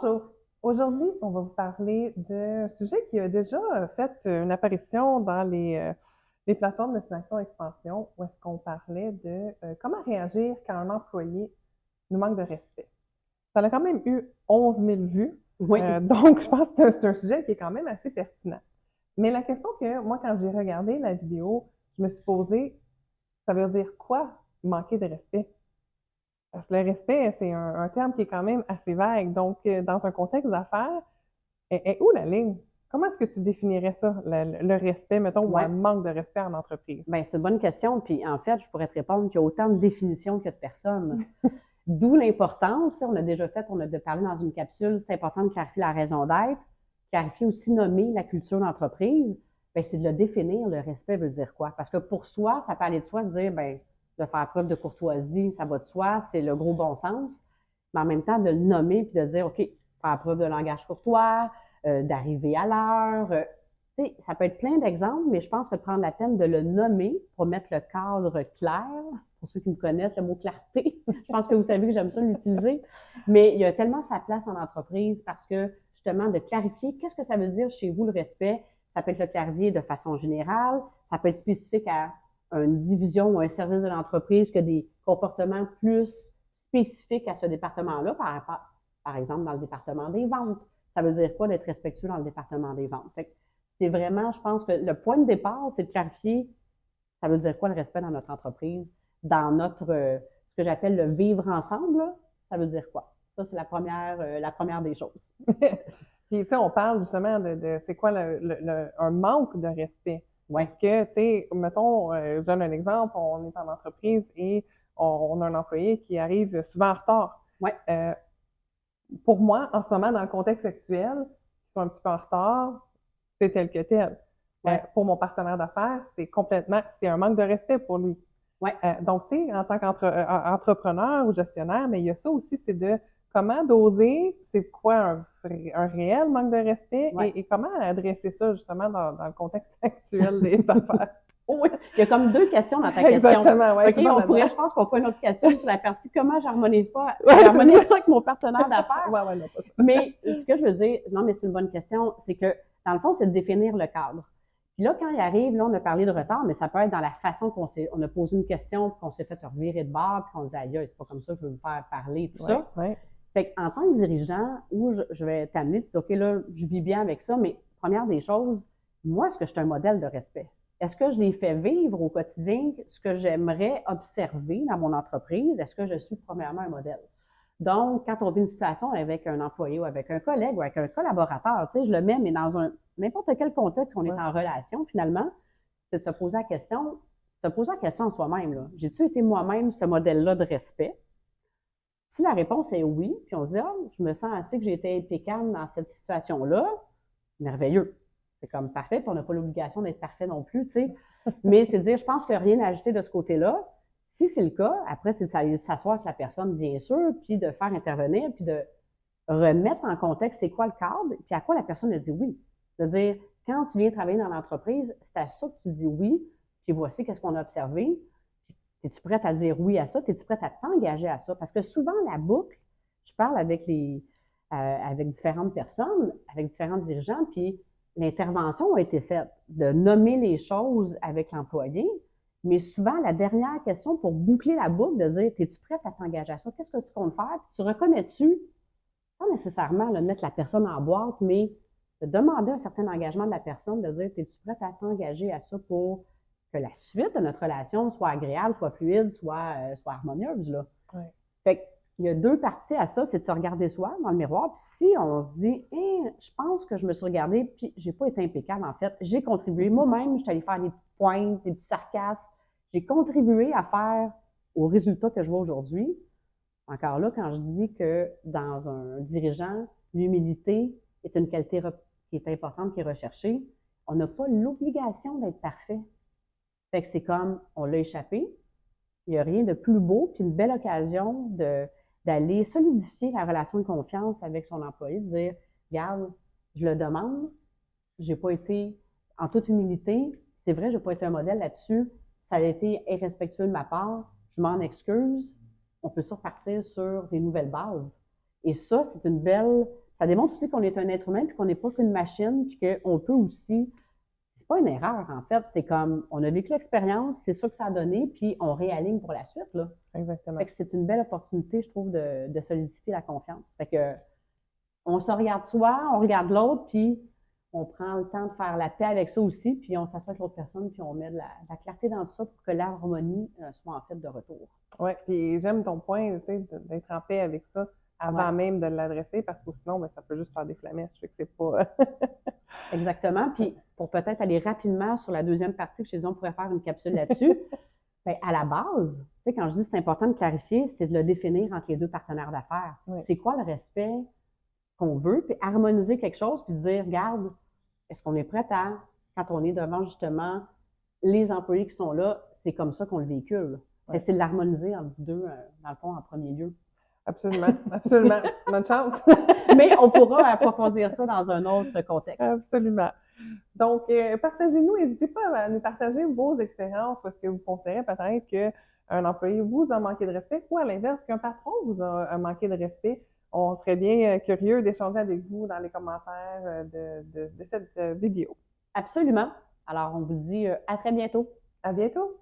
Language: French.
Bonjour. Aujourd'hui, on va vous parler d'un sujet qui a déjà fait une apparition dans les plateformes de Destination Expansion, où est-ce qu'on parlait de comment réagir quand un employé nous manque de respect. Ça a quand même eu 11 000 vues, Oui, donc je pense que c'est un sujet qui est quand même assez pertinent. Mais la question que moi, quand j'ai regardé la vidéo, je me suis posée, ça veut dire quoi manquer de respect? Parce que le respect, c'est un terme qui est quand même assez vague. Donc, dans un contexte d'affaires, est où la ligne? Comment est-ce que tu définirais ça, le respect, mettons, ou un ouais. manque de respect en entreprise? Ben, c'est une bonne question. Puis en fait, je pourrais te répondre qu'il y a autant de définitions que de personnes. D'où l'importance, on a déjà fait, on a parlé dans une capsule, c'est important de clarifier la raison d'être, clarifier aussi nommer la culture d'entreprise. Ben, c'est de le définir, le respect veut dire quoi? Parce que pour soi, ça peut aller de soi de dire, ben, de faire preuve de courtoisie, ça va de soi, c'est le gros bon sens. Mais en même temps, de le nommer puis de dire, OK, faire preuve de langage courtois, d'arriver à l'heure. Tu sais, ça peut être plein d'exemples, mais je pense que de prendre la peine de le nommer pour mettre le cadre clair, pour ceux qui me connaissent, le mot clarté, je pense que vous savez que j'aime ça l'utiliser, mais il y a tellement sa place en entreprise parce que justement de clarifier qu'est-ce que ça veut dire chez vous le respect. Ça peut être le clarifier de façon générale, ça peut être spécifique à une division ou un service de l'entreprise, que des comportements plus spécifiques à ce département-là, par exemple dans le département des ventes. Ça veut dire quoi d'être respectueux dans le département des ventes? Fait que c'est vraiment, je pense que le point de départ, c'est de clarifier ça veut dire quoi le respect dans notre entreprise, dans notre, ce que j'appelle le vivre ensemble, là, ça veut dire quoi? Ça, c'est la première des choses. Puis, tu sais, on parle justement c'est quoi un manque de respect. Oui, Est-ce que, tu sais, mettons, je donne un exemple, on est en entreprise et on a un employé qui arrive souvent en retard. oui, Euh, pour moi, en ce moment, dans le contexte actuel, ils sont un petit peu en retard, c'est tel que tel. oui, Pour mon partenaire d'affaires, c'est un manque de respect pour lui. oui, Donc, tu sais, en tant qu'entrepreneur ou gestionnaire, mais il y a ça aussi, c'est de comment doser, c'est quoi un réel manque de respect oui. et comment adresser ça justement dans le contexte actuel des affaires. Oui, il y a comme deux questions dans ta question. Exactement, ouais, je OK, suis bonne là-dedans. je pense qu'on fait une autre question sur la partie comment Ouais, c'est j'harmonise ça. ça avec mon partenaire d'affaires. Ouais, ouais, non, pas ça. Mais ce que je veux dire, non, mais c'est une bonne question, c'est que dans le fond, c'est de définir le cadre. Puis là, quand il arrive, là, on a parlé de retard, mais ça peut être dans la façon on a posé une question, puis qu'on s'est fait revirer de bord, puis qu'on dit, aïe, c'est pas comme ça que je veux me faire parler, tout Ouais, ça. ouais. Fait qu'en tant que dirigeant, où je vais t'amener, tu dis, OK, là, je vis bien avec ça, mais première des choses, moi, est-ce que je suis un modèle de respect? Est-ce que je les fais vivre au quotidien ce que j'aimerais observer dans mon entreprise? Est-ce que je suis premièrement un modèle? Donc, quand on vit une situation avec un employé ou avec un collègue ou avec un collaborateur, tu sais, je le mets, mais dans n'importe quel contexte qu'on est Ouais. en relation, finalement, c'est de se poser la question en soi-même, là. J'ai-tu été moi-même ce modèle-là de respect? Si la réponse est oui, puis on se dit, ah, je me sens assez que j'ai été impeccable dans cette situation-là, merveilleux. C'est comme parfait, puis on n'a pas l'obligation d'être parfait non plus, tu sais. Mais c'est de dire, je pense qu'il n'y a rien à ajouter de ce côté-là. Si c'est le cas, après, c'est de s'asseoir avec la personne, bien sûr, puis de faire intervenir, puis de remettre en contexte c'est quoi le cadre, puis à quoi la personne a dit oui. C'est-à-dire, quand tu viens travailler dans l'entreprise, c'est à ça que tu dis oui, puis voici qu'est-ce qu'on a observé. Es-tu prête à dire oui à ça? Es-tu prête à t'engager à ça? Parce que souvent, la boucle, je parle avec différentes personnes, avec différents dirigeants, puis l'intervention a été faite de nommer les choses avec l'employé, mais souvent, la dernière question pour boucler la boucle, de dire, es-tu prête à t'engager à ça? Qu'est-ce que tu comptes faire? Puis tu reconnais-tu, pas nécessairement de mettre la personne en boîte, mais de demander un certain engagement de la personne, de dire, es-tu prête à t'engager à ça pour que la suite de notre relation soit agréable, soit fluide, soit harmonieuse, là. Ouais. Fait qu'il y a deux parties à ça, c'est de se regarder soi dans le miroir. Puis si on se dit, je pense que je me suis regardée, puis j'ai pas été impeccable, en fait, j'ai contribué. Moi-même, je suis allée faire des petites pointes, des petits sarcasmes. J'ai contribué à faire au résultat que je vois aujourd'hui. Encore là, quand je dis que dans un dirigeant, l'humilité est une qualité qui est importante, qui est recherchée, on n'a pas l'obligation d'être parfait. Fait que c'est comme, on l'a échappé, il n'y a rien de plus beau, puis une belle occasion d'aller solidifier la relation de confiance avec son employé, de dire, regarde, je le demande, j'ai pas été, en toute humilité, c'est vrai, j'ai pas été un modèle là-dessus, ça a été irrespectueux de ma part, je m'en excuse, on peut se repartir sur des nouvelles bases. Et ça, Ça démontre aussi qu'on est un être humain, puis qu'on n'est pas qu'une machine, puis qu'on peut aussi. C'est pas une erreur, en fait. C'est comme, on a vécu l'expérience, c'est ça que ça a donné, puis on réaligne pour la suite, là. Exactement. Fait que c'est une belle opportunité, je trouve, de solidifier la confiance. Fait que, on se regarde soi, on regarde l'autre, puis on prend le temps de faire la paix avec ça aussi, puis on s'assoit avec l'autre personne, puis on met de la clarté dans tout ça pour que l'harmonie soit en fait de retour. Oui, puis j'aime ton point, tu sais, d'être en paix avec ça avant Ouais. même de l'adresser, parce que sinon, ben, ça peut juste faire des flamèches. Fait que c'est pas. Exactement. Puis pour peut-être aller rapidement sur la deuxième partie, que je disais, on pourrait faire une capsule là-dessus. Bien, à la base, tu sais, quand je dis c'est important de clarifier, c'est de le définir entre les deux partenaires d'affaires. Oui. C'est quoi le respect qu'on veut, puis harmoniser quelque chose, puis dire, regarde, est-ce qu'on est prêt à, quand on est devant justement les employés qui sont là, c'est comme ça qu'on le véhicule. Ouais. C'est de l'harmoniser entre vous deux, dans le fond, en premier lieu. Absolument, absolument. Bonne chance. Mais on pourra approfondir ça dans un autre contexte. Absolument. Donc, partagez-nous, n'hésitez pas à nous partager vos expériences, ou est-ce que vous considérez peut-être qu'un employé vous a manqué de respect, ou à l'inverse, qu'un patron vous a manqué de respect. On serait bien curieux d'échanger avec vous dans les commentaires de cette vidéo. Absolument. Alors, on vous dit à très bientôt. À bientôt!